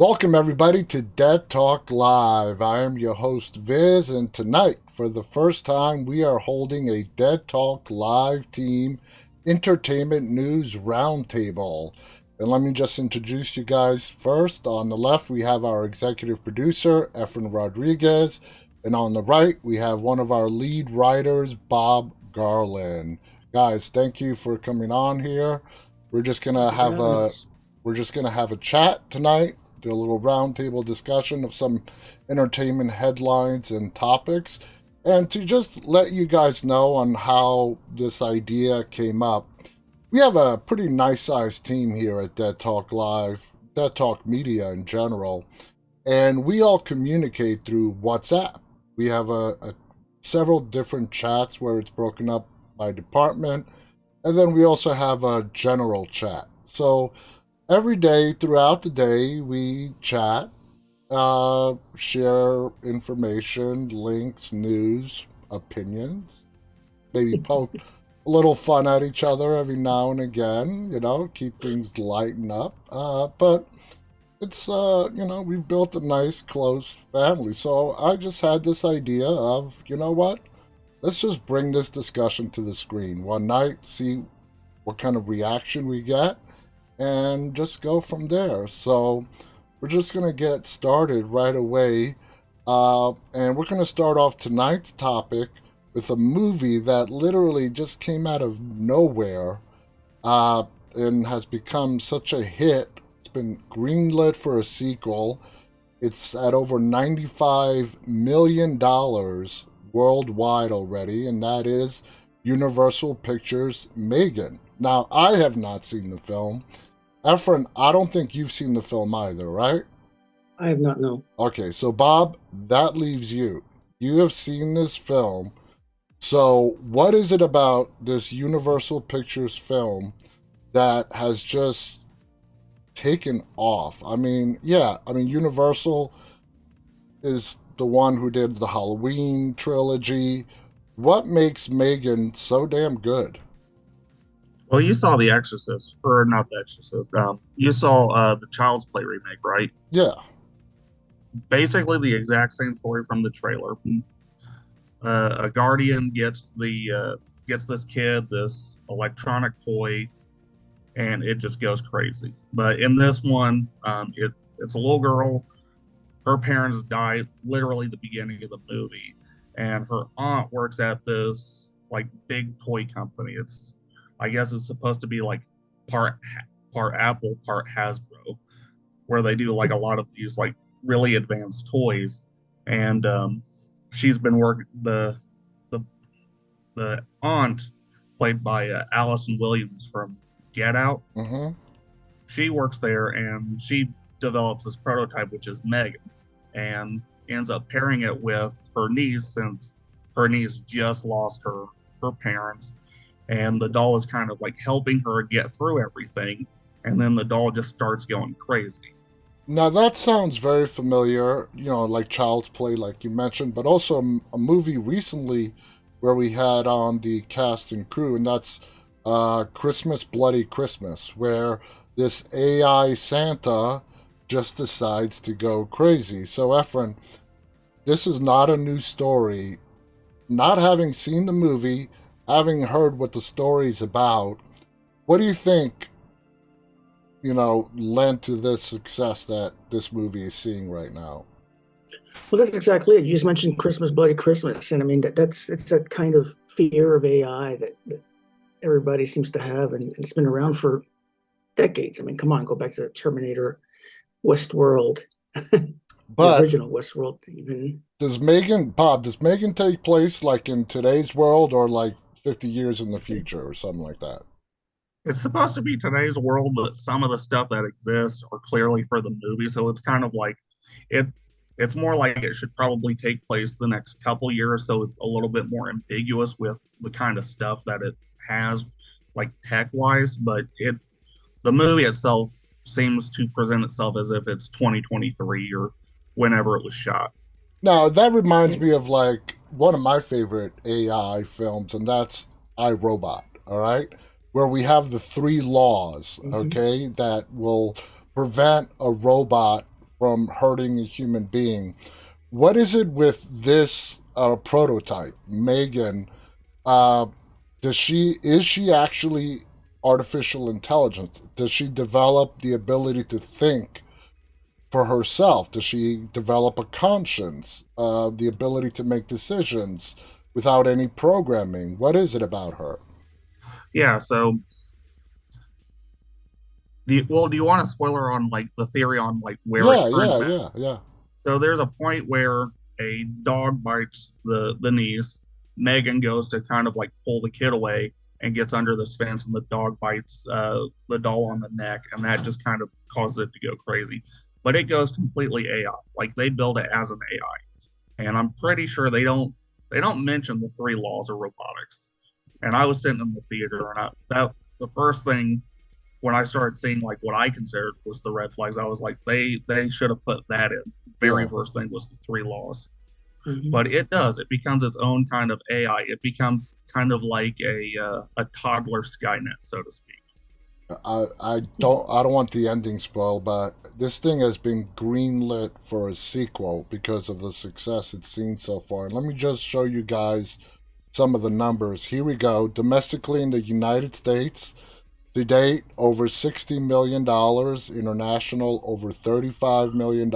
Welcome, everybody, to Dead Talk Live. I am your host, Viz, and tonight, for the first time, we are holding a Dead Talk Live team entertainment news roundtable. And let me just introduce you guys first. On the left, we have our executive producer, Efrain Rodriguez. And on the right, we have one of our lead writers, Bob Garland. Guys, thank you for coming on here. We're just gonna Thank you for have having a us. we're just gonna have a chat tonight, do a little roundtable discussion of some entertainment headlines and topics, and to just let you guys know on how this idea came up. We have a pretty nice sized team here at Dead Talk Live, Dead Talk Media in general, and we all communicate through WhatsApp. We have several different chats where it's broken up by department, and then we also have a general chat. So every day throughout the day, we chat, share information, links, news, opinions, maybe poke a little fun at each other every now and again, keep things lighten up. But it's, we've built a nice, close family. So I just had this idea of, you know what? Let's just bring this discussion to the screen one night, see what kind of reaction we get, and just go from there. So we're just going to get started right away. And we're going to start off tonight's topic with a movie that literally just came out of nowhere and has become such a hit. It's been greenlit for a sequel. It's at over $95 million worldwide already, and that is Universal Pictures' Megan. Now, I have not seen the film. Efren, I don't think you've seen the film either, right? I have not known. Okay, so Bob, that leaves you. You have seen this film. So, what is it about this Universal Pictures film that has just taken off? Universal is the one who did the Halloween trilogy. What makes Megan so damn good? Well, you saw The Exorcist, or not The Exorcist. You saw the Child's Play remake, right? Yeah. Basically, the exact same story from the trailer. A guardian gets this kid this electronic toy, and it just goes crazy. But in this one, it's a little girl. Her parents die literally at the beginning of the movie, and her aunt works at this like big toy company. I guess it's supposed to be like part Apple, part Hasbro, where they do like a lot of these like really advanced toys. And she's been working the the aunt, played by Allison Williams from Get Out. Mm-hmm. She works there, and she develops this prototype, which is Megan, and ends up pairing it with her niece, since her niece just lost her parents, and the doll is kind of like helping her get through everything, and then the doll just starts going crazy. Now that sounds very familiar, like Child's Play, like you mentioned, but also a movie recently where we had on the cast and crew, and that's Christmas Bloody Christmas, where this AI Santa just decides to go crazy. So, Efren, this is not a new story. Not having seen the movie, having heard what the story's about, what do you think, lent to this success that this movie is seeing right now? Well, that's exactly it. You just mentioned Christmas, Bloody Christmas, and I mean it's that kind of fear of AI that everybody seems to have, and it's been around for decades. I mean, come on, go back to the Terminator, Westworld, the But original Westworld, even. does Megan take place like in today's world or like 50 years in the future or something like that? It's supposed to be today's world, but some of the stuff that exists are clearly for the movie. So it's kind of like it. It's more like it should probably take place the next couple years. So it's a little bit more ambiguous with the kind of stuff that it has, like tech wise. But the movie itself seems to present itself as if it's 2023 or whenever it was shot. Now, that reminds me of like one of my favorite AI films, and that's iRobot, all right? Where we have the three laws, Mhm. okay, that will prevent a robot from hurting a human being. What is it with this prototype, Megan? Uh, is she actually artificial intelligence? Does she develop the ability to think for herself? Does she develop a conscience, the ability to make decisions without any programming? What is it about her? Yeah. So, do you want a spoiler on like the theory on like where it Yeah, turns yeah, bad? yeah, yeah. So there's a point where a dog bites the niece. Megan goes to kind of like pull the kid away and gets under this fence, and the dog bites the doll on the neck, and that just kind of causes it to go crazy. But it goes completely AI. Like they build it as an AI, and I'm pretty sure they don't mention the three laws of robotics. And I was sitting in the theater, and that the first thing when I started seeing like what I considered was the red flags, I was like, they should have put that in. Very Yeah. first thing was the three laws. Mhm. But it does. It becomes its own kind of AI. It becomes kind of like a toddler Skynet, so to speak. I don't want the ending spoiled, but this thing has been greenlit for a sequel because of the success it's seen so far. And let me just show you guys some of the numbers. Here we go. Domestically in the United States, to date, over $60 million. International, over $35 million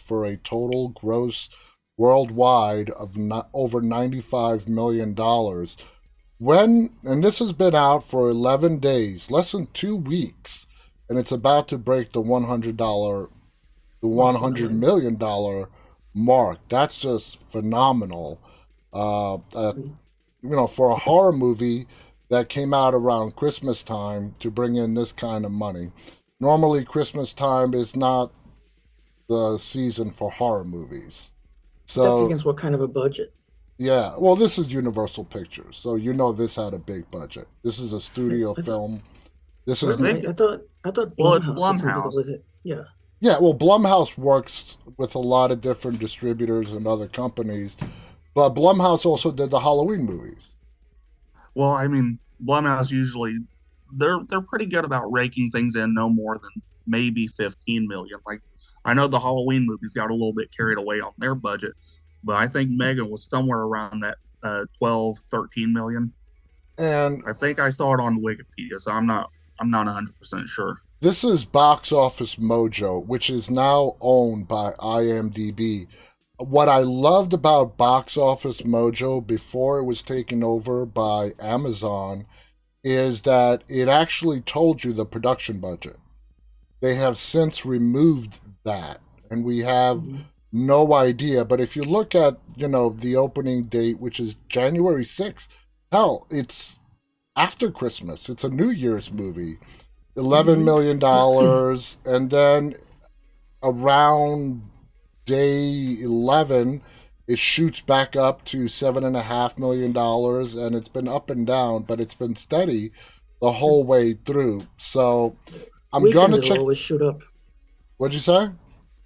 for a total gross worldwide of over $95 million. And this has been out for 11 days, less than 2 weeks, and it's about to break the $100 million mark. That's just phenomenal. For a horror movie that came out around Christmas time to bring in this kind of money. Normally, Christmas time is not the season for horror movies. That's So, against what kind of a budget? yeah, well, this is Universal Pictures, so this had a big budget. This is a studio film. This is Really? I thought Well, it's Blumhouse had something to Blumhouse. do with it. Yeah. Yeah, well, Blumhouse works with a lot of different distributors and other companies, but Blumhouse also did the Halloween movies. Well, I mean, Blumhouse usually they're pretty good about raking things in no more than maybe 15 million. Like I know the Halloween movies got a little bit carried away on their budget, but I think Megan was somewhere around that 12, 13 million. And I think I saw it on Wikipedia, so I'm not 100% sure. this is Box Office Mojo, which is now owned by IMDb. What I loved about Box Office Mojo before it was taken over by Amazon is that it actually told you the production budget. They have since removed that, and we have Mhm. no idea. But if you look at, the opening date, which is January 6th, hell, it's after Christmas. It's a New Year's movie. $11 million, and then around day 11, it shoots back up to $7.5 million, and it's been up and down, but it's been steady the whole way through. So I'm Weekends gonna it'll check. always shoot up. What'd you say?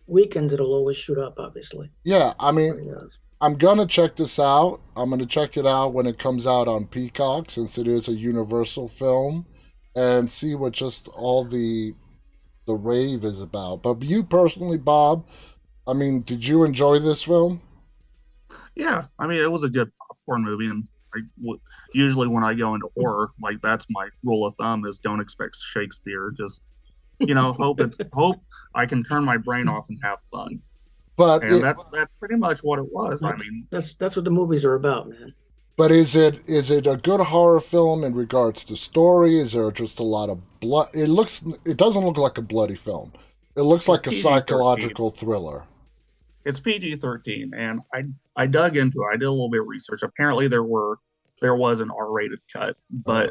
Weekends it'll always shoot up, obviously. Yeah, I That's mean, what it does. I'm gonna check this out. I'm gonna check it out when it comes out on Peacock, since it is a Universal film, and see what just all the rave is about. But you personally, Bob, I mean, did you enjoy this film? Yeah, I mean, it was a good popcorn movie, and usually when I go into horror, like that's my rule of thumb is don't expect Shakespeare. Just hope I can turn my brain off and have fun, But and that's pretty much what it was. I mean, That's what the movies are about, man. but is it a good horror film in regards to story? Is there just a lot of blood? It doesn't look like a bloody film. It looks like a PG-13. psychological thriller. It's PG-13, and I dug into it. I did a little bit of research. Apparently, there was an R-rated cut, but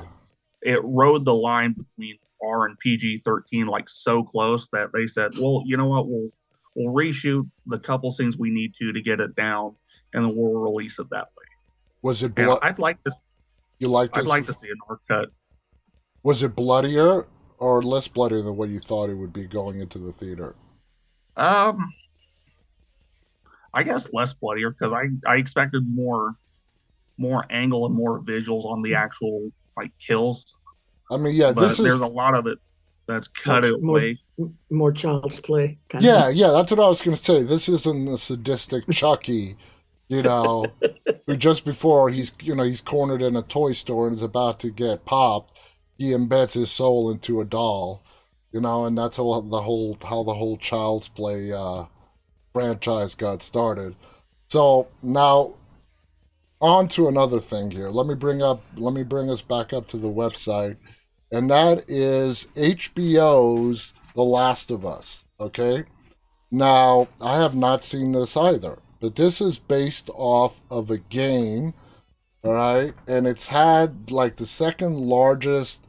it rode the line between R and PG-13 like so close that they said, "Well, you know what? We'll reshoot the couple scenes we need to get it down, and then we'll release it that way." Was it And blood? I'd like to You like this? I'd like to see an R cut. Was it bloodier or less bloody than what you thought it would be going into the theater? Um, I guess less bloodier because I expected more angle and more visuals on the actual like kills. I mean, yeah, But there's a lot of it. that's cut it away. More child's play. Yeah, that's what I was going to say. This isn't the sadistic Chucky, who just before he's cornered in a toy store and is about to get popped, he embeds his soul into a doll, and that's how the whole Child's Play franchise got started. So now, on to another thing here. Let me bring us back up to the website, and that is HBO's The Last of Us. Okay, now I have not seen this either, but this is based off of a game, all right, and it's had like the second largest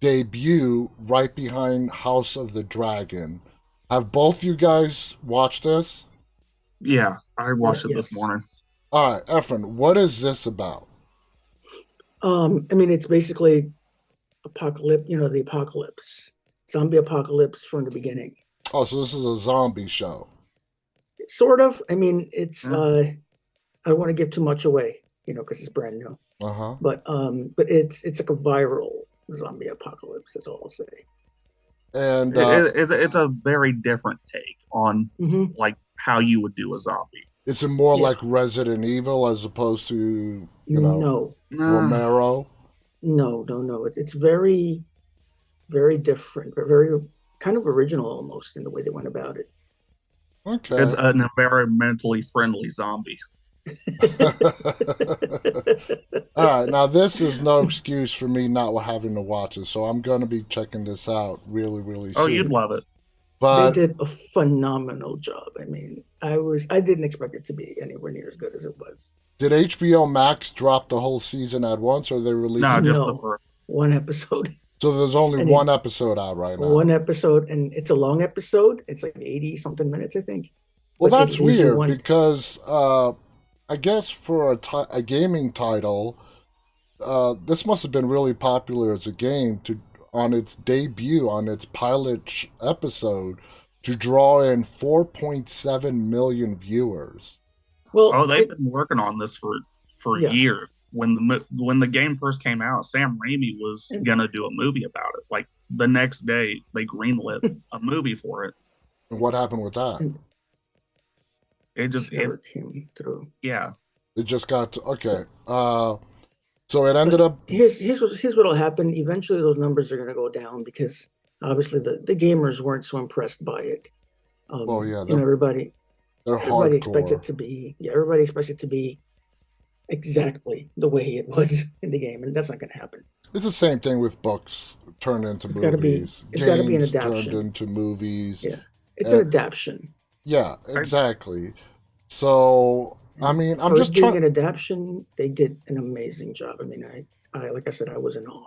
debut right behind House of the Dragon. Have both you guys watched this? Yeah, I watched it this morning. All right, Efrain, what is this about? It's basically apocalypse, the apocalypse, zombie apocalypse from the beginning. Oh, so this is a zombie show. Sort of. It's I don't want to give too much away, because it's brand new. Uh-huh. But it's like a viral zombie apocalypse, that's all I'll say. And it's a very different take on like how you would do a zombie. Is it more like Resident Evil as opposed to Romero? No. It's very, very different, but very kind of original almost in the way they went about it. Okay. It's an environmentally friendly zombie. All right, now this is no excuse for me not having to watch it, so I'm going to be checking this out really, really soon. Oh, you'd love it. But they did a phenomenal job. I didn't expect it to be anywhere near as good as it was. Did HBO Max drop the whole season at once, or they released? No, just the first. One episode. So there's only one episode out right now. One episode, and it's a long episode. It's like 80-something minutes, I think. Well, that's weird because I guess for a gaming title, this must have been really popular as a game on its debut, on its pilot episode, to draw in 4.7 million viewers. Well, they've been working on this for years. When the game first came out, Sam Raimi was gonna do a movie about it. Like the next day, they greenlit a movie for it. And what happened with that? It came through. Yeah, it just got okay. So it ended up. Here's what'll happen. Eventually, those numbers are going to go down because obviously the gamers weren't so impressed by it. Everybody expects it to be. Yeah, everybody expects it to be exactly the way it was in the game, and that's not going to happen. It's the same thing with books turned into movies. It's got to be an adaptation. Turned into movies. Yeah, it's an adaptation. Yeah, exactly. So. I'm just trying. An adaptation, they did an amazing job. I like I said, I was in awe.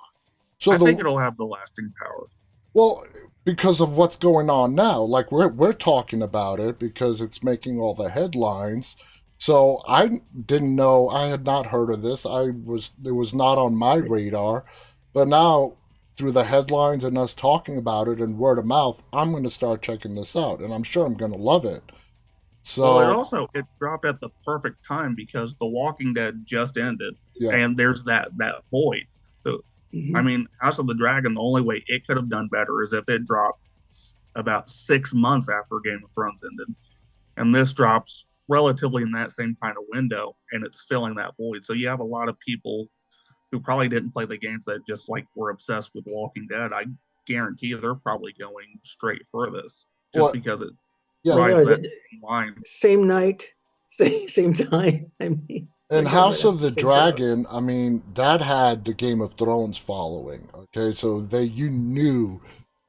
So I think it'll have the lasting power. Well, because of what's going on now, like we're talking about it because it's making all the headlines. So I didn't know, I had not heard of this. It was not on my radar, but now through the headlines and us talking about it and word of mouth, I'm going to start checking this out, and I'm sure I'm going to love it. So it dropped at the perfect time because The Walking Dead just ended, and there's that void. So, House of the Dragon, the only way it could have done better is if it dropped about 6 months after Game of Thrones ended, and this drops relatively in that same kind of window, and it's filling that void. So you have a lot of people who probably didn't play the games that just were obsessed with Walking Dead. I guarantee they're probably going straight for this because it. Same night, same time. And House of the Dragon, that had the Game of Thrones following. Okay, so you knew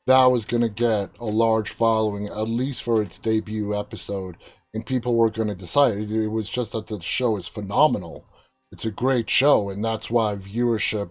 that was going to get a large following, at least for its debut episode, and people were going to decide. It was just that the show is phenomenal. It's a great show, and that's why viewership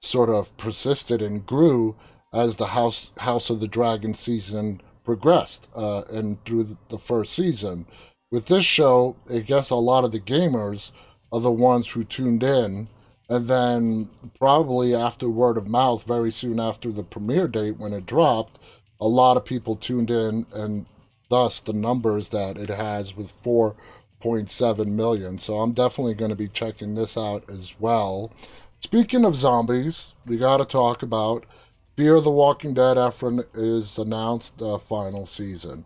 sort of persisted and grew as the House of the Dragon season progressed and through the first season. With this show, I guess a lot of the gamers are the ones who tuned in, and then probably after word of mouth, very soon after the premiere date when it dropped, a lot of people tuned in, and thus the numbers that it has with 4.7 million. So I'm definitely going to be checking this out as well. Speaking of zombies, we got to talk about Fear the Walking Dead, Efrain, is announced the final season.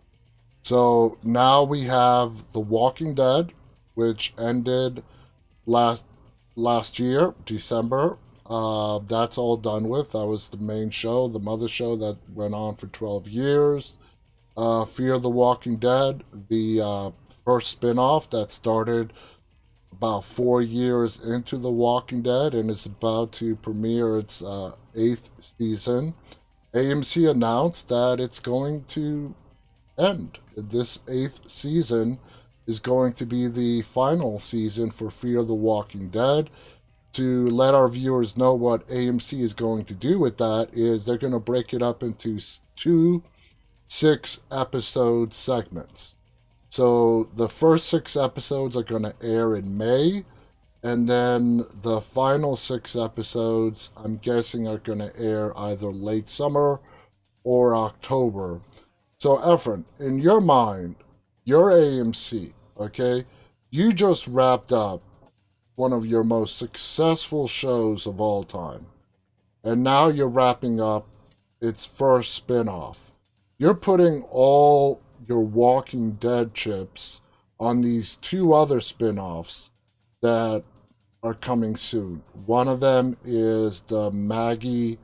So now we have The Walking Dead, which ended last last year, December. That's all done with. That was the main show, the mother show that went on for 12 years. Fear the Walking Dead, the first spin-off that started about 4 years into The Walking Dead and is about to premiere its eighth season. AMC announced that it's going to end. This eighth season is going to be the final season for Fear the Walking Dead. To let our viewers know what AMC is going to do with that is they're going to break it up into two 6-episode segments. So the first 6 episodes are going to air in May, and then the final 6 episodes, I'm guessing, are going to air either late summer or October. So, Efrain, in your mind, your AMC, okay, you just wrapped up one of your most successful shows of all time, and now you're wrapping up its first spin-off. You're putting all your Walking Dead chips on these two other spin-offs that are coming soon. One of them is the Maggie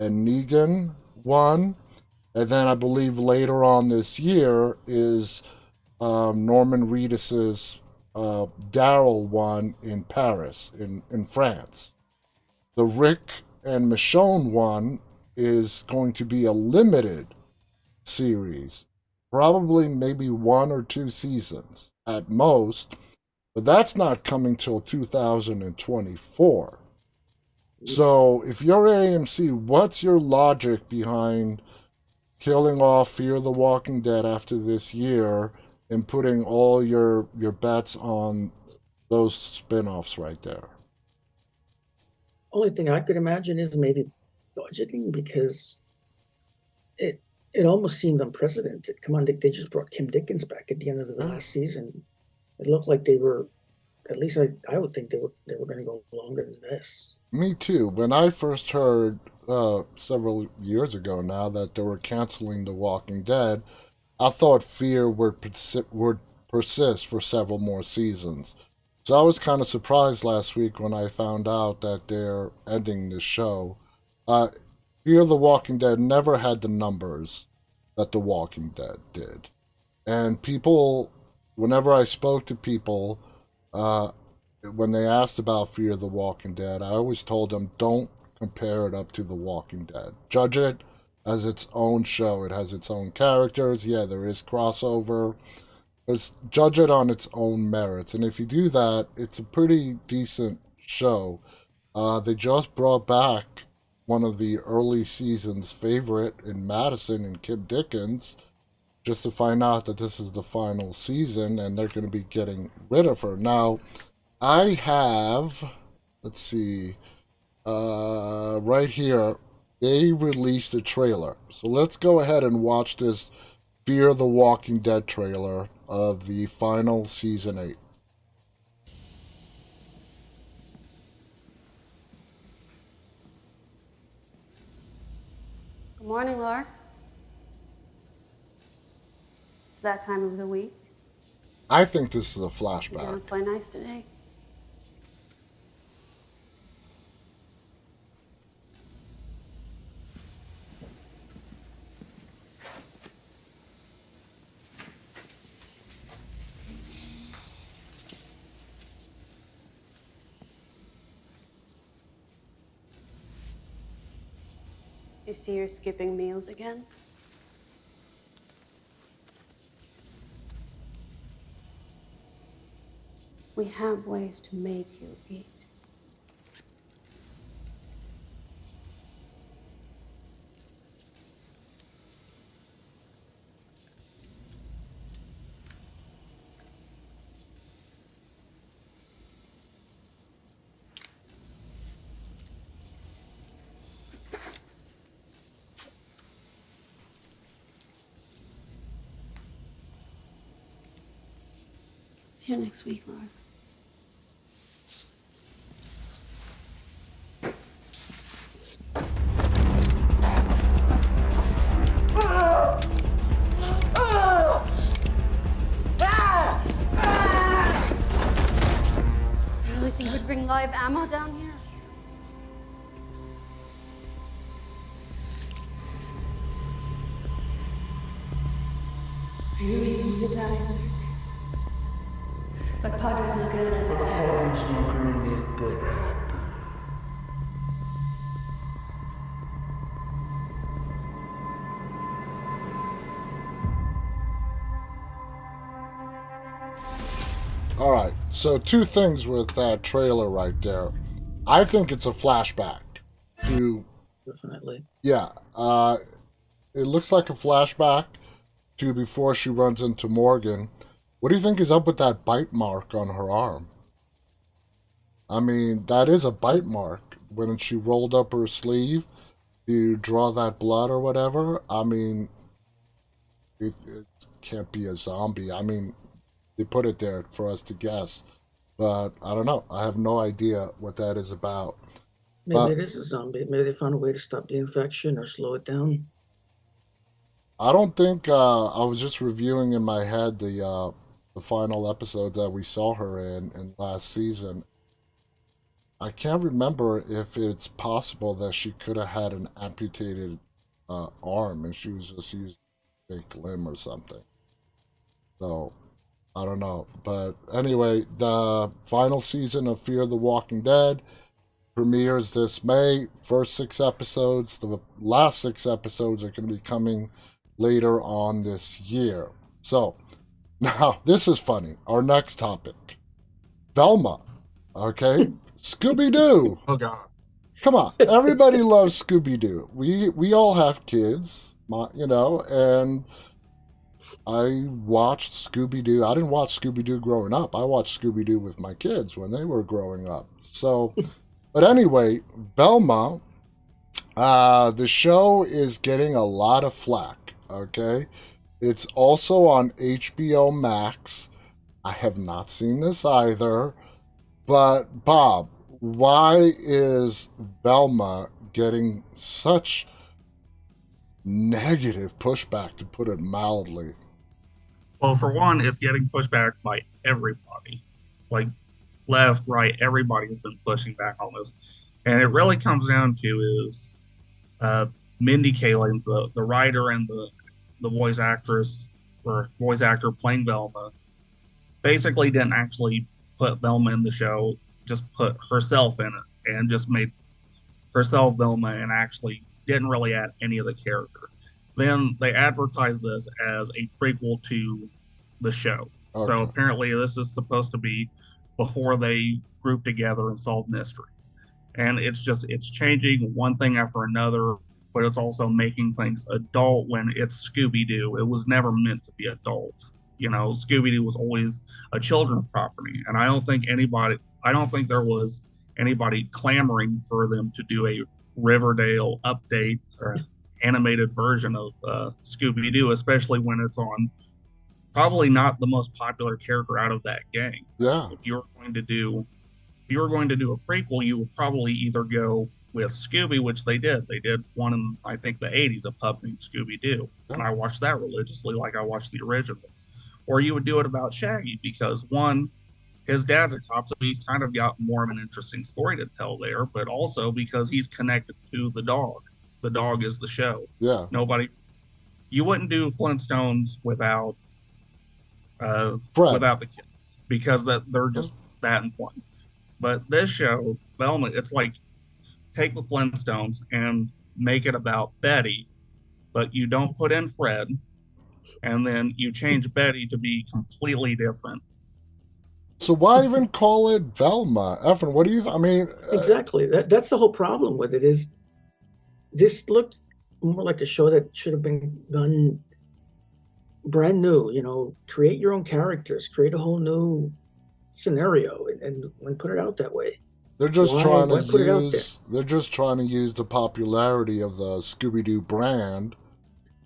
and Negan one, and then I believe later on this year is Norman Reedus's Daryl one in Paris, in France. The Rick and Michonne one is going to be a limited series, probably maybe 1 or 2 seasons at most, but that's not coming till 2024. So if you're AMC, what's your logic behind killing off Fear the Walking Dead after this year and putting all your bets on those spin-offs right there? Only thing I could imagine is maybe budgeting, because it almost seemed unprecedented. Come on, they just brought Kim Dickens back at the end of the last season. It looked like they were, at least I would think they were going to go longer than this. Me too. When I first heard several years ago now that they were canceling The Walking Dead, I thought Fear would persist for several more seasons. So I was kind of surprised last week when I found out that they're ending the show. Fear the Walking Dead never had the numbers that The Walking Dead did. And people, whenever I spoke to people, when they asked about Fear the Walking Dead, I always told them, don't compare it up to The Walking Dead. Judge it as its own show. It has its own characters. Yeah, there is crossover. But judge it on its own merits. And if you do that, it's a pretty decent show. They just brought back one of the early season's favorite in Madison and Kim Dickens, just to find out that this is the final season and they're going to be getting rid of her. Now, I have, let's see, right here, they released a trailer. So let's go ahead and watch this Fear the Walking Dead trailer of the final season 8. Good morning, Laura. It's that time of the week. I think this is a You're flashback. gonna play nice today. You see you're skipping meals again? We have ways to make you eat. See you next week, Laura. Grandma down here? I knew you wanted to die, Mark. But Padre's not gonna let that happen. All right, so two things with that trailer right there. I think it's a flashback to, Definitely. yeah, it looks like a flashback to before she runs into Morgan. What do you think is up with that bite mark on her arm? I mean, that is a bite mark. When she rolled up her sleeve to draw that blood or whatever, I mean, it can't be a zombie. I mean, they put it there for us to guess. But I don't know. I have no idea what that is about. Maybe it is a zombie. Maybe they found a way to stop the infection or slow it down. I don't think I was just reviewing in my head the final episodes that we saw her in last season. I can't remember if it's possible that she could have had an amputated arm and she was just using a fake limb or something. So I don't know. But anyway, the final season of Fear the Walking Dead premieres this May. First 6 episodes. The last 6 episodes are going to be coming later on this year. So, now, this is funny. Our next topic. Velma. Okay? Scooby-Doo. Oh God. Come on. Everybody loves Scooby-Doo. We all have kids, and I watched Scooby-Doo. I didn't watch Scooby-Doo growing up. I watched Scooby-Doo with my kids when they were growing up. So, but anyway, Velma, the show is getting a lot of flack, okay? It's also on HBO Max. I have not seen this either. But, Bob, why is Velma getting such negative pushback, to put it mildly? Well, for one, it's getting pushed back by everybody. Like left, right, everybody has been pushing back on this. And it really comes down to is Mindy Kaling, the writer and the voice actress or voice actor playing Velma, basically didn't actually put Velma in the show, just put herself in it and just made herself Velma and actually didn't really add any of the character. Then they advertised this as a prequel to the show. Okay. So apparently this is supposed to be before they group together and solve mysteries. And it's changing one thing after another, but it's also making things adult when it's Scooby-Doo. It was never meant to be adult. Scooby-Doo was always a children's property. And I don't think there was anybody clamoring for them to do a Riverdale update or animated version of Scooby-Doo, especially when it's on probably not the most popular character out of that gang. Yeah. If you were going to do a prequel, you would probably either go with Scooby, which they did. They did one in, I think, the 80s, a pup named Scooby-Doo. Yeah. And I watched that religiously like I watched the original. Or you would do it about Shaggy because, one, his dad's a cop, so he's kind of got more of an interesting story to tell there, but also because he's connected to the dog. The dog is the show. Yeah. You wouldn't do Flintstones without the kids because they're just that important. But this show, Velma, it's like take the Flintstones and make it about Betty, but you don't put in Fred, and then you change Betty to be completely different. So why even call it Velma? Efrain, what do you, Exactly. That's the whole problem with it is this looked more like a show that should have been done brand new, create your own characters, create a whole new scenario and put it out that way. They're just trying to use the popularity of the Scooby-Doo brand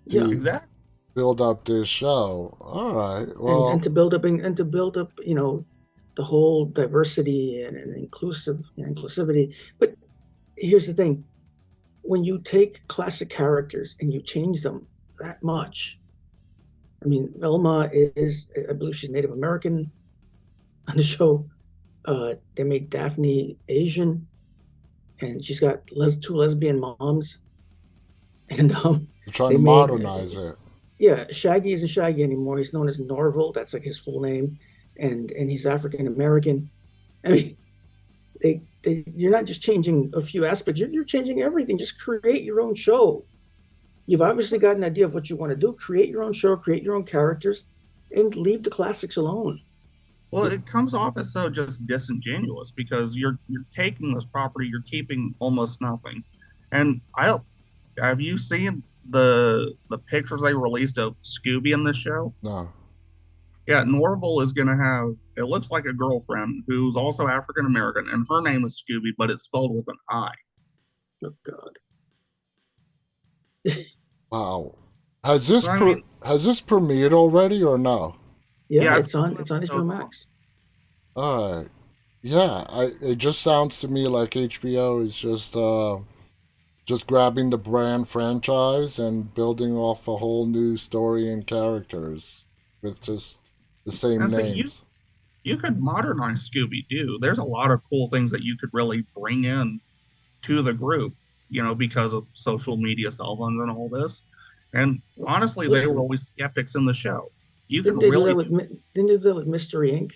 to build up this show. All right. Well, and to build up the whole diversity and inclusivity. But here's the thing. When you take classic characters and you change them that much, Velma is, I believe she's Native American on the show. They made Daphne Asian, and she's got two lesbian moms. And They're trying they to made modernize it. yeah, Shaggy isn't Shaggy anymore. He's known as Norval. That's like his full name, and he's African American. I mean, you're not just changing a few aspects. You're changing everything. Just create your own show. You've obviously got an idea of what you want to do. Create your own show. Create your own characters, and leave the classics alone. Well, it comes off as so just disingenuous because you're taking this property, you're keeping almost nothing. And I have you seen the pictures they released of Scooby in this show? No. Yeah, Norval is gonna have, it looks like a girlfriend who's also African American, and her name is Scooby, but it's spelled with an I. Oh God. Wow. Has this I mean, has this premiered already or no? Yeah, Yeah, it's on so HBO Max. All right. Yeah, it just sounds to me like HBO is just grabbing the brand franchise and building off a whole new story and characters with just the same and so names. you could modernize Scooby Doo. There's a lot of cool things that you could really bring in to the group, because of social media cell phones and all this. And honestly, they were always skeptics in the show. You could really, Didn't they do that with Mystery Inc.?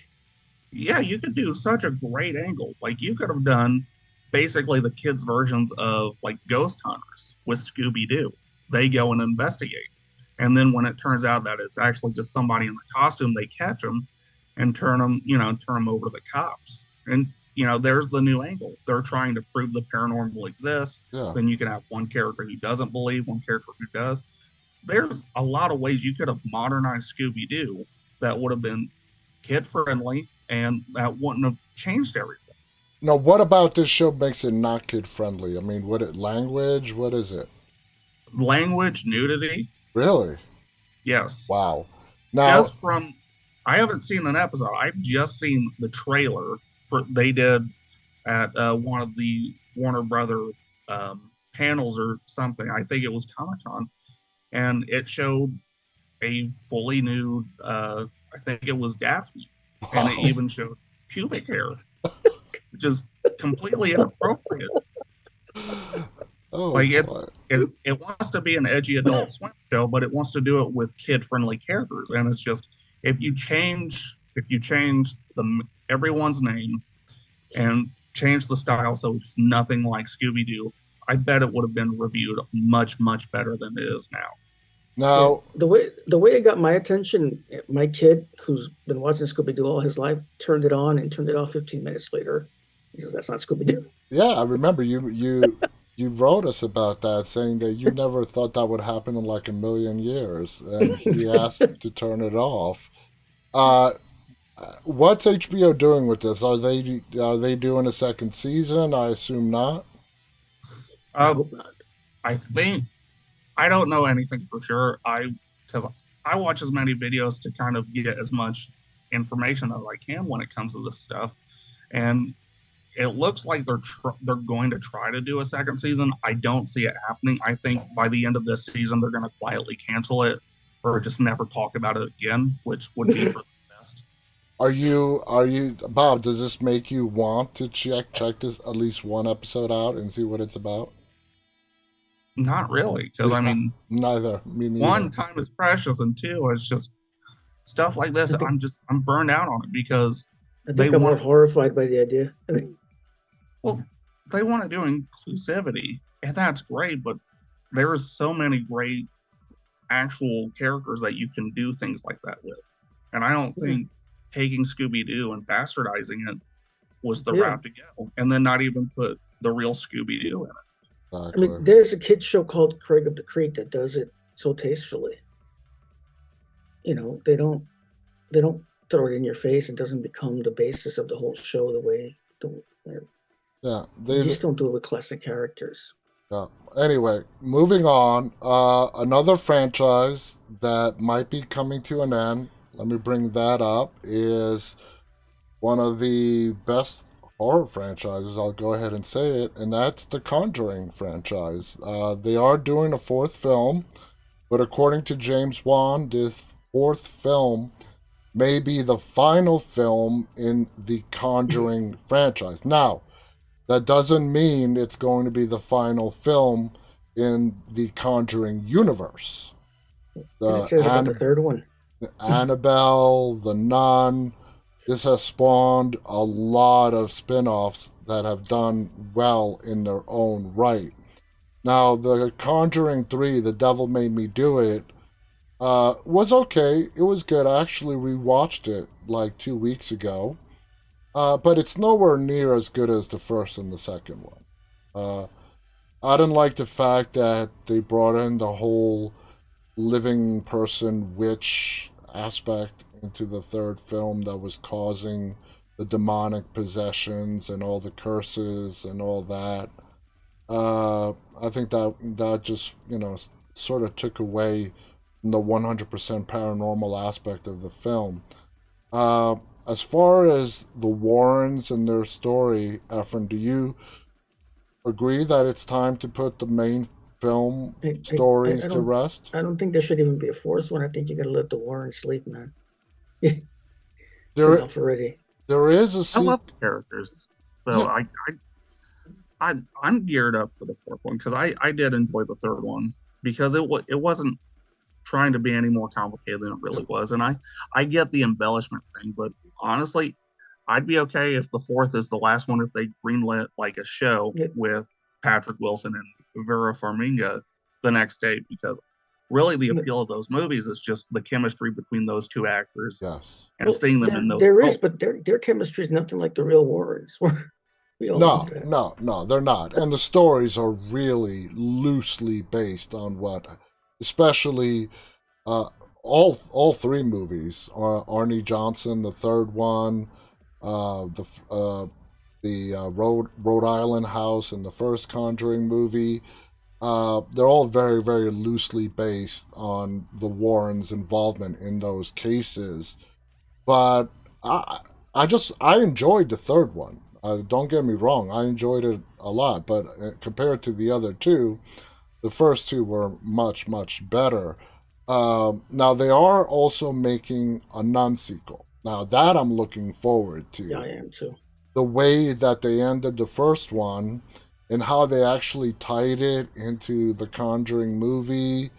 yeah, you could do such a great angle. Like you could have done basically the kids' versions of like Ghost Hunters with Scooby Doo. They go and investigate, and then when it turns out that it's actually just somebody in the costume, they catch them and turn them over to the cops. And there's the new angle. They're trying to prove the paranormal exists. Yeah. Then you can have one character who doesn't believe, one character who does. There's a lot of ways you could have modernized Scooby Doo that would have been kid friendly and that wouldn't have changed everything. Now, what about this show makes it not kid friendly? I mean, language? What is it? Language, nudity. Really? Yes. Wow. Now, I haven't seen an episode. I've just seen the trailer they did at one of the Warner Brother panels or something. I think it was Comic-Con, and it showed a fully nude. I think it was Daphne, and it even showed pubic hair, which is completely inappropriate. oh, Like it wants to be an edgy adult swim show, but it wants to do it with kid-friendly characters, and it's just if you change everyone's name and change the style so it's nothing like Scooby-Doo, I bet it would have been reviewed much, much better than it is now. now, The way it got my attention, my kid who's been watching Scooby-Doo all his life turned it on and turned it off 15 minutes later. He said, "That's not Scooby-Doo." yeah, I remember you wrote us about that, saying that you never thought that would happen in like a million years, and he asked to turn it off. What's HBO doing with this? Are they doing a second season? I assume not. I think I don't know anything for sure. Because I watch as many videos to kind of get as much information as I can when it comes to this stuff, and it looks like they're going to try to do a second season. I don't see it happening. I think by the end of this season they're going to quietly cancel it or just never talk about it again, which would be for the best. Are you Bob? Does this make you want to check this at least one episode out and see what it's about? Not really, because I mean, neither. Me neither. one, time is precious, and two, it's just stuff like this. I'm burned out on it because I think I'm more horrified by the idea. Well, they want to do inclusivity, and that's great, but there's so many great actual characters that you can do things like that with. And I don't think taking Scooby-Doo and bastardizing it was the route to go. And then not even put the real Scooby-Doo in it. Exactly. I mean, there's a kid's show called Craig of the Creek that does it so tastefully. They don't throw it in your face. It doesn't become the basis of the whole show the way they just don't do it with classic characters. Yeah. Anyway, moving on. Another franchise that might be coming to an end, let me bring that up, is one of the best horror franchises, I'll go ahead and say it, and that's the Conjuring franchise. They are doing a fourth film, but according to James Wan, the fourth film may be the final film in the Conjuring franchise. Now, that doesn't mean it's going to be the final film in the Conjuring universe. And it said about the third one. Annabelle, The Nun. This has spawned a lot of spin-offs that have done well in their own right. Now, The Conjuring 3, The Devil Made Me Do It, was okay. It was good. I actually rewatched it like 2 weeks ago. But it's nowhere near as good as the first and the second one. I didn't like the fact that they brought in the whole living person witch aspect into the third film that was causing the demonic possessions and all the curses and all that. I think that just, sort of took away the 100% paranormal aspect of the film. As far as the Warrens and their story, Efrain, do you agree that it's time to put the main film stories to rest? I don't think there should even be a fourth one. I think you got to let the Warrens sleep, man. There, enough already. There is a I love the characters, so yeah. I'm geared up for the fourth one because I did enjoy the third one because it wasn't trying to be any more complicated than it really was, and I get the embellishment thing, but honestly, I'd be okay if the fourth is the last one if they greenlit like a show with Patrick Wilson and Vera Farmiga the next day, because really the appeal of those movies is just the chemistry between those two actors. Yes. And seeing them in those. There is, but their chemistry is nothing like the real Warrens. No, they're not. And the stories are really loosely based on especially all three movies. Arnie Johnson, the third one, the Rhode Island house in the first Conjuring movie. They're all very, very loosely based on the Warrens' involvement in those cases. But I enjoyed the third one. Don't get me wrong, I enjoyed it a lot. But compared to the other two, the first two were much, much better. Now, they are also making a Nun sequel. Now, that I'm looking forward to. Yeah, I am too. The way that they ended the first one and how they actually tied it into the Conjuring movie.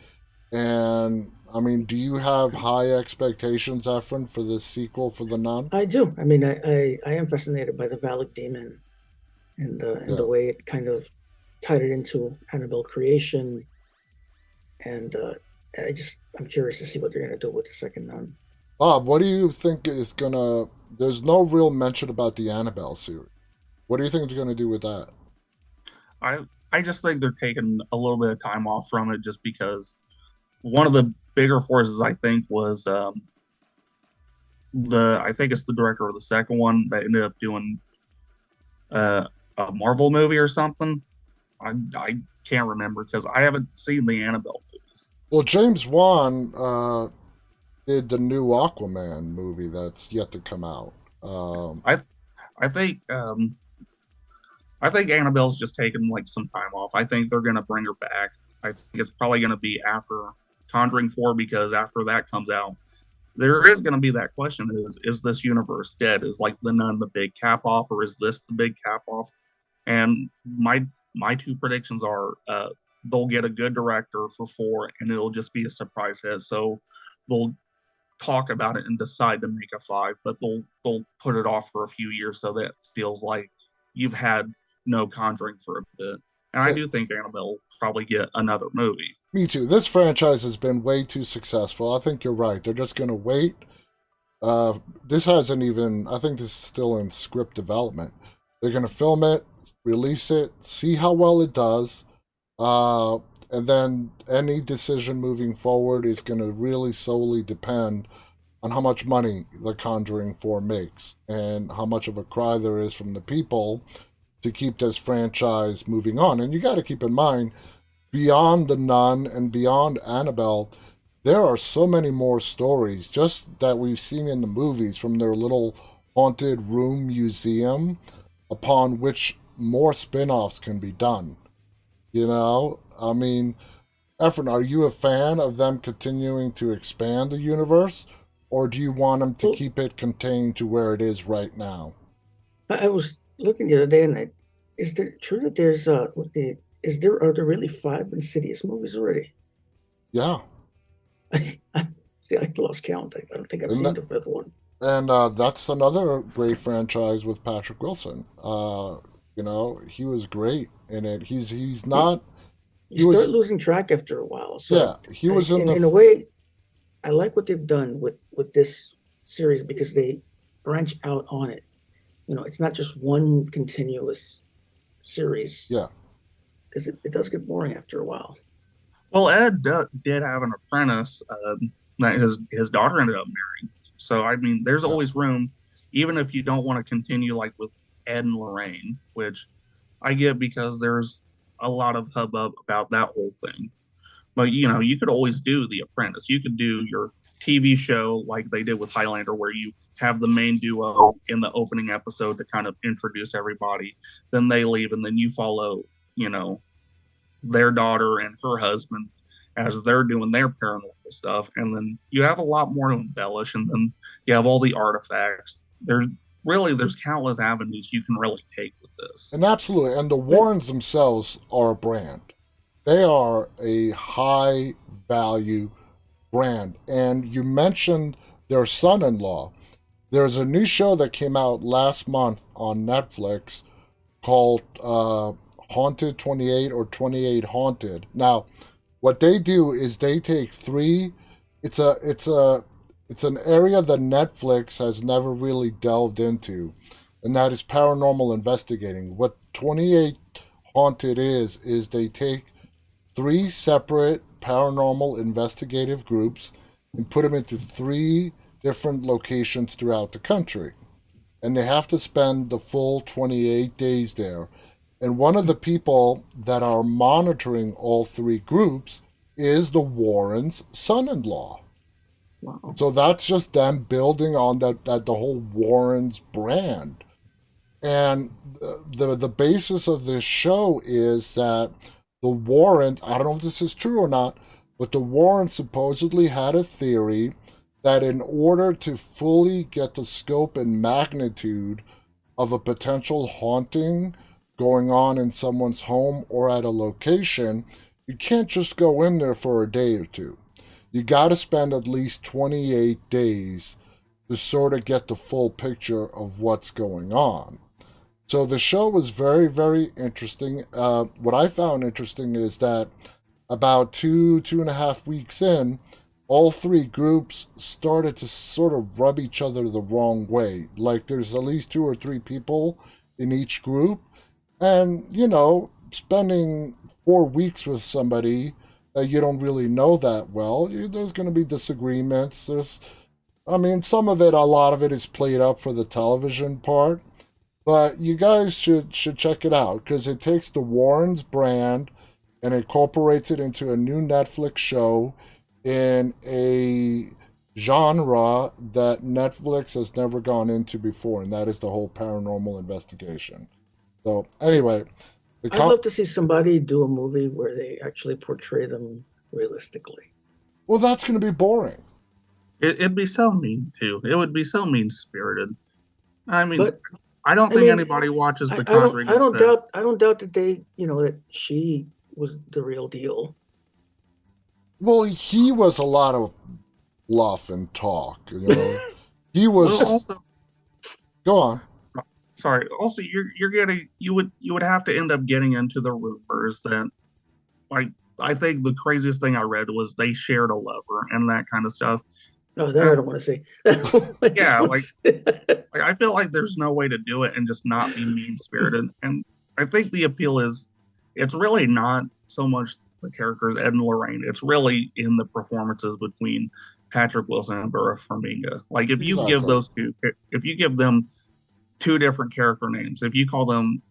And, I mean, do you have high expectations, Efrain, for this sequel for The Nun? I do. I mean, I am fascinated by the Valak demon and the way it kind of tied it into Annabelle creation. And I'm curious to see what they're going to do with the second Nun. Bob, what do you think is going to... There's no real mention about the Annabelle series. What do you think they're going to do with that? I just think they're taking a little bit of time off from it just because one of the bigger forces, I think, was I think it's the director of the second one that ended up doing a Marvel movie or something. I can't remember because I haven't seen the Annabelle movies. Well, James Wan did the new Aquaman movie that's yet to come out. I think Annabelle's just taking like some time off. I think they're gonna bring her back. I think it's probably gonna be after Conjuring 4 because after that comes out, there is gonna be that question: is this universe dead? Is like the Nun the big cap off, or is this the big cap off? And my two predictions are they'll get a good director for 4, and it'll just be a surprise hit. So they'll talk about it and decide to make a 5, but they'll put it off for a few years so that it feels like you've had no Conjuring for a bit. And I do think Annabelle will probably get another movie. Me too. This franchise has been way too successful. I think you're right. They're just going to wait. This hasn't even... I think this is still in script development. They're going to film it, release it, see how well it does, and then any decision moving forward is going to really solely depend on how much money The Conjuring 4 makes and how much of a cry there is from the people to keep this franchise moving on. And you got to keep in mind, beyond The Nun and beyond Annabelle, there are so many more stories just that we've seen in the movies from their little haunted room museum upon which more spin-offs can be done. You know, I mean, Efrain, are you a fan of them continuing to expand the universe? or do you want them to Well, keep it contained to where it is right now? I was looking the other day, and is there true that there's are there really 5 Insidious movies already? Yeah. See, I lost count. I don't think I've And seen that, the 5th one. and that's another great franchise with Patrick Wilson. He was great in it. He's You, not. you He start was. losing track after a while. So Yeah, he was in the. in a way, I like what they've done with this series because they branch out on it. It's not just one continuous series Yeah. because it does get boring after a while. Well, Ed did have an apprentice that his daughter ended up marrying. So I mean, there's always room, even if you don't want to continue like with Ed and Lorraine, which I get because there's a lot of hubbub about that whole thing. But you could always do The Apprentice. You could do your TV show like they did with Highlander, where you have the main duo in the opening episode to kind of introduce everybody. Then they leave, and then you follow, their daughter and her husband as they're doing their paranormal stuff. And then you have a lot more to embellish, and then you have all the artifacts. There's countless avenues you can really take with this. And absolutely, and the Warrens themselves are a brand. They are a high value brand. And you mentioned their son-in-law. There's a new show that came out last month on Netflix called Haunted 28 or 28 Haunted. Now, what they do is they take it's an area that Netflix has never really delved into, and that is paranormal investigating. What 28 Haunted is they take 3 separate paranormal investigative groups and put them into 3 different locations throughout the country. And they have to spend the full 28 days there. And one of the people that are monitoring all 3 groups is the Warrens' son-in-law. Wow. So that's just them building on that the whole Warrens brand. And the basis of this show is that the Warrens, I don't know if this is true or not, but the Warrens supposedly had a theory that in order to fully get the scope and magnitude of a potential haunting going on in someone's home or at a location, you can't just go in there for a day or two. You got to spend at least 28 days to sort of get the full picture of what's going on. So the show was very, very interesting. What I found interesting is that about 2.5 weeks in, all 3 groups started to sort of rub each other the wrong way. Like there's at least 2 or 3 people in each group. And, spending 4 weeks with somebody that you don't really know that well, there's going to be disagreements. Some of it, a lot of it is played up for the television part. But you guys should check it out because it takes the Warrens brand and incorporates it into a new Netflix show in a genre that Netflix has never gone into before, and that is the whole paranormal investigation. So anyway, I'd love to see somebody do a movie where they actually portray them realistically. Well, that's going to be boring. It'd be so mean too. It would be so mean-spirited. But I don't think anybody watches The Conjuring. I don't doubt that that she was the real deal. Well, he was a lot of bluff and talk. He was. Well, also, go on. Sorry. Also, you would have to end up getting into the rumors that, like, I think the craziest thing I read was they shared a lover and that kind of stuff. No, that I don't want to say. Yeah, like I feel like there's no way to do it and just not be mean-spirited. And I think the appeal is, it's really not so much the characters Ed and Lorraine. It's really in the performances between Patrick Wilson and Vera Farmiga. Like if you give those two, if you give them 2 different character names, if you call them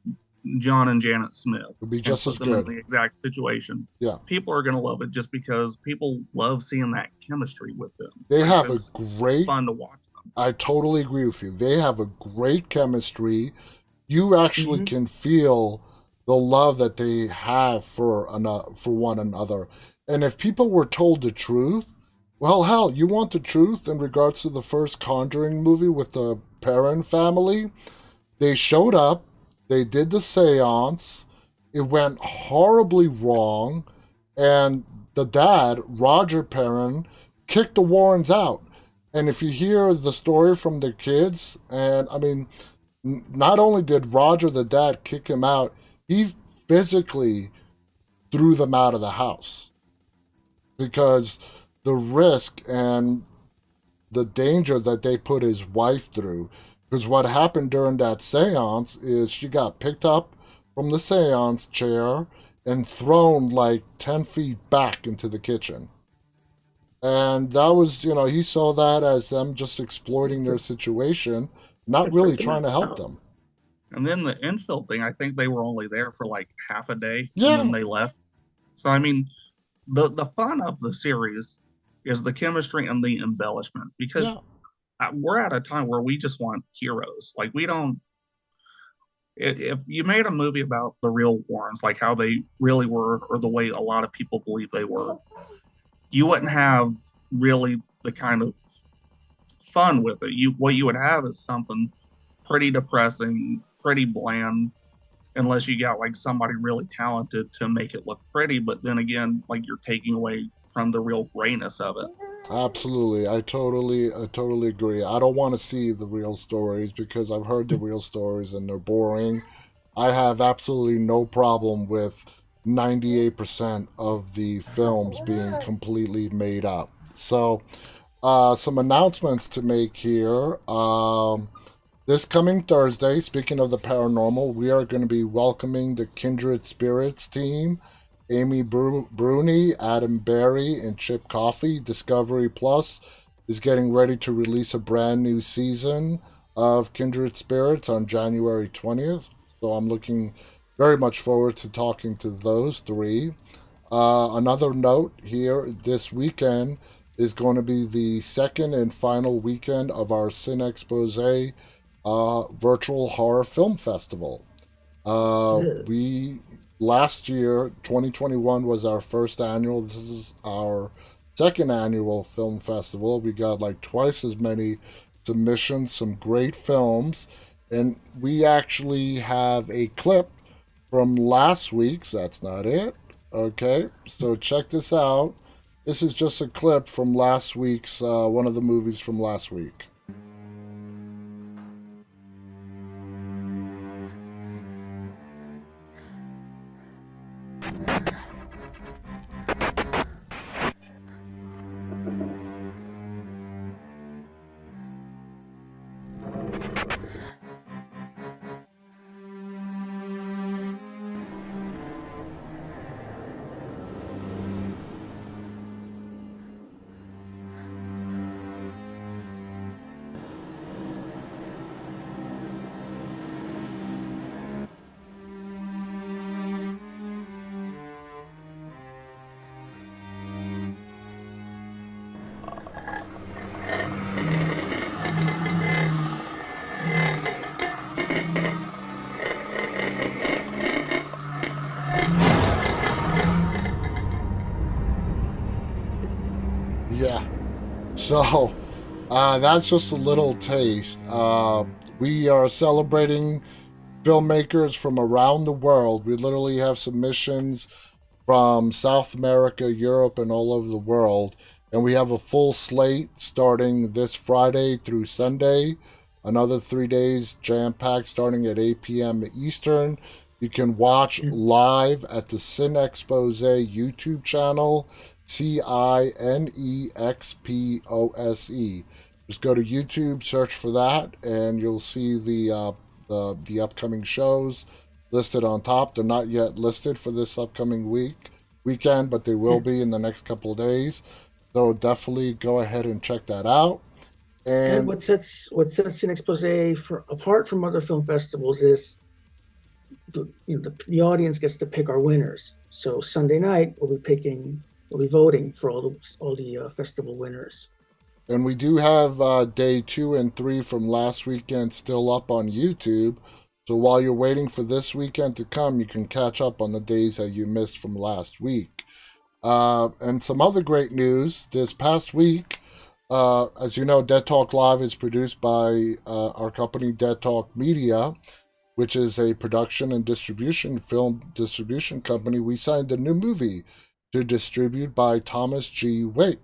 John and Janet Smith, it'll be just as them in good. the exact situation. Yeah, people are gonna love it just because people love seeing that chemistry with them. They have a great. Fun to watch them. I totally agree with you. They have a great chemistry. You actually can feel the love that they have for one another. And if people were told the truth, Well, hell, you want the truth in regards to the first Conjuring movie with the Perrin family? They showed up, they did the seance, it went horribly wrong, and the dad, Roger Perrin, kicked the Warrens out. And if you hear the story from the kids, and I mean, not only did Roger the dad kick him out, he physically threw them out of the house because the risk and the danger that they put his wife through. Because what happened during that seance is she got picked up from the seance chair and thrown like 10 feet back into the kitchen. And that was, he saw that as them just exploiting their situation, not It really freaked him trying to help out. them. And then the infill thing, I think they were only there for like half a day, and Yeah. then they left. So I mean, the fun of the series is the chemistry and the embellishment, because Yeah. we're at a time where we just want heroes. Like, we don't. If you made a movie about the real Warrens, like how they really were, or the way a lot of people believe they were, you wouldn't have really the kind of fun with it. What you would have is something pretty depressing, pretty bland, unless you got like somebody really talented to make it look pretty. But then again, like, you're taking away from the real grayness of it. Absolutely. I totally agree. I don't want to see the real stories because I've heard the real stories and they're boring. I have absolutely no problem with 98% of the films being completely made up. So, some announcements to make here. This coming Thursday, speaking of the paranormal, we are going to be welcoming the Kindred Spirits team. Amy Bruni, Adam Berry, and Chip Coffey. Discovery Plus is getting ready to release a brand new season of Kindred Spirits on January 20th. So I'm looking very much forward to talking to those three. Another note here, this weekend is going to be the second and final weekend of our Cine Expose virtual horror film festival. Yes, it is. We last year, 2021 was our first annual. This is our second annual film festival. We got like twice as many submissions, some great films, and we actually have a clip from last week's. That's not it. Okay, so check this out. This is just a clip from last week's, one of the movies from last week. Yeah. So, that's just a little taste. We are celebrating filmmakers from around the world. We literally have submissions from South America, Europe, and all over the world. And we have a full slate starting this Friday through Sunday. Another 3 days jam packed starting at 8 p.m. Eastern. You can watch live at the Cine Expose YouTube channel, CINEXPOSE. Just go to YouTube, search for that, and you'll see the upcoming shows listed on top. They're not yet listed for this upcoming weekend, but they will be in the next couple of days. So definitely go ahead and check that out. And And what sets an expose apart from other film festivals is the audience gets to pick our winners. So Sunday night we'll be voting for all the festival winners. And we do have day 2 and 3 from last weekend still up on YouTube. So while you're waiting for this weekend to come, you can catch up on the days that you missed from last week. And some other great news this past week. As you know, Dead Talk Live is produced by our company, Dead Talk Media, which is a production and film distribution company. We signed a new movie to distribute by Thomas G. Waite,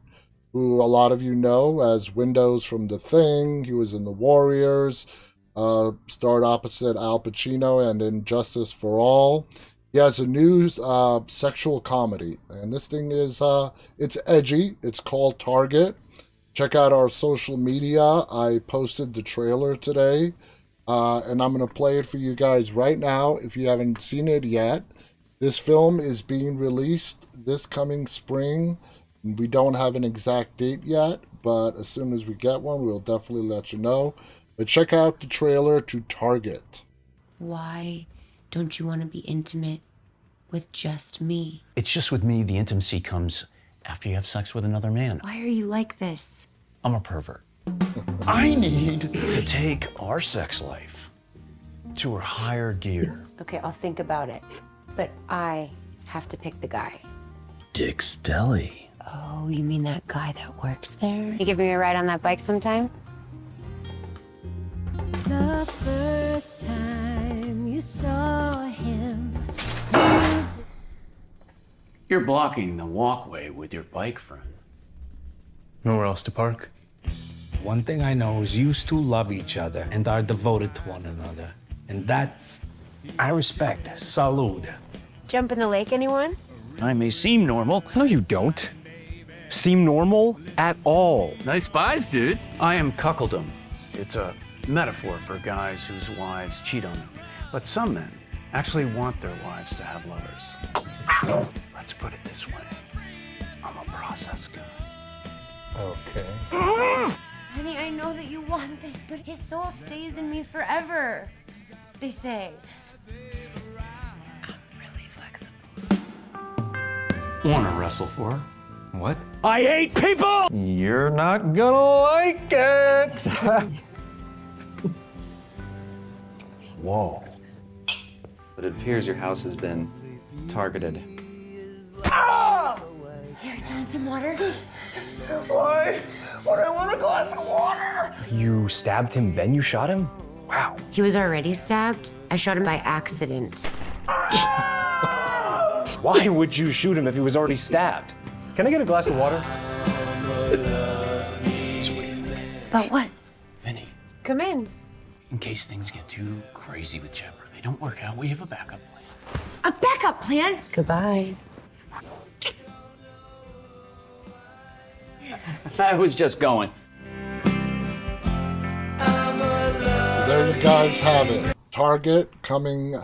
who a lot of you know as Windows from The Thing. He was in The Warriors, starred opposite Al Pacino and in Justice for All. He has a new sexual comedy, and this thing is, it's edgy. It's called Target. Check out our social media. I posted the trailer today, and I'm going to play it for you guys right now if you haven't seen it yet. This film is being released this coming spring. We don't have an exact date yet, but as soon as we get one, we'll definitely let you know. But check out the trailer to Target. Why don't you want to be intimate with just me? It's just with me, the intimacy comes after you have sex with another man. Why are you like this? I'm a pervert. I need to take our sex life to a higher gear. Okay, I'll think about it. But I have to pick the guy. Dick's Deli. Oh, you mean that guy that works there? You give me a ride on that bike sometime? The first time you saw him. You're blocking the walkway with your bike friend. Nowhere else to park? One thing I know is you two love each other and are devoted to one another. And that, I respect. Salud. Jump in the lake, anyone? I may seem normal. No, you don't. Seem normal at all. Nice spies, dude. I am cuckoldom. It's a metaphor for guys whose wives cheat on them. But some men actually want their wives to have lovers. Let's put it this way. I'm a process guy. Okay. Honey, I know that you want this, but his soul stays in me forever. They say. I'm really flexible. Wanna wrestle for her? What? I hate people! You're not gonna like it. Whoa. But it appears your house has been targeted. Here, do you want some water? Why? But I want a glass of water! You stabbed him, then you shot him? Wow. He was already stabbed. I shot him by accident. Why would you shoot him if he was already stabbed? Can I get a glass of water? So what do you think? About what? Vinny, Come in. in case things get too crazy with Shepard, they don't work out, we have a backup plan. A backup plan? Goodbye. I was just going. There you guys have it. Target coming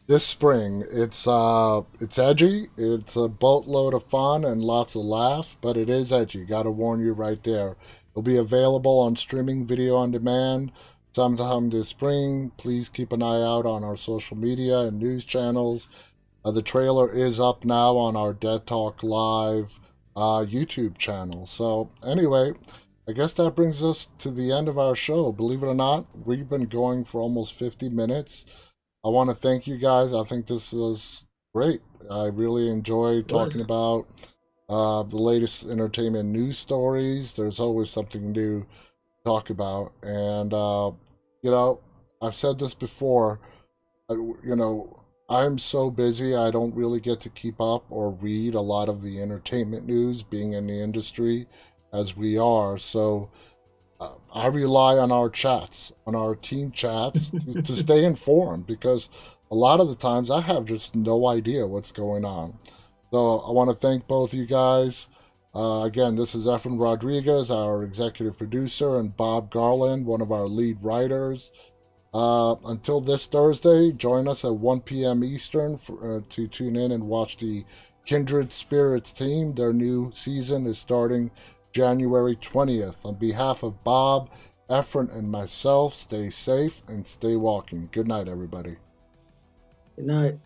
this spring. It's edgy. It's a boatload of fun and lots of laughs, but it is edgy. Got to warn you right there. It'll be available on streaming video on demand sometime this spring. Please keep an eye out on our social media and news channels. The trailer is up now on our Dead Talk Live YouTube channel. So anyway, I guess that brings us to the end of our show. Believe it or not, we've been going for almost 50 minutes. I want to thank you guys. I think this was great. I really enjoyed talking about the latest entertainment news stories. There's always something new to talk about. And, you know, I've said this before, you know, I'm so busy, I don't really get to keep up or read a lot of the entertainment news, being in the industry as we are. So I rely on our chats, on our team chats, to stay informed, because a lot of the times I have just no idea what's going on. So I want to thank both you guys. Again, this is Efrain Rodriguez, our executive producer, and Bob Garland, one of our lead writers. Until this Thursday, join us at 1 p.m. Eastern to tune in and watch the Kindred Spirits team. Their new season is starting January 20th. On behalf of Bob, Efrain, and myself, stay safe and stay walking. Good night, everybody. Good night.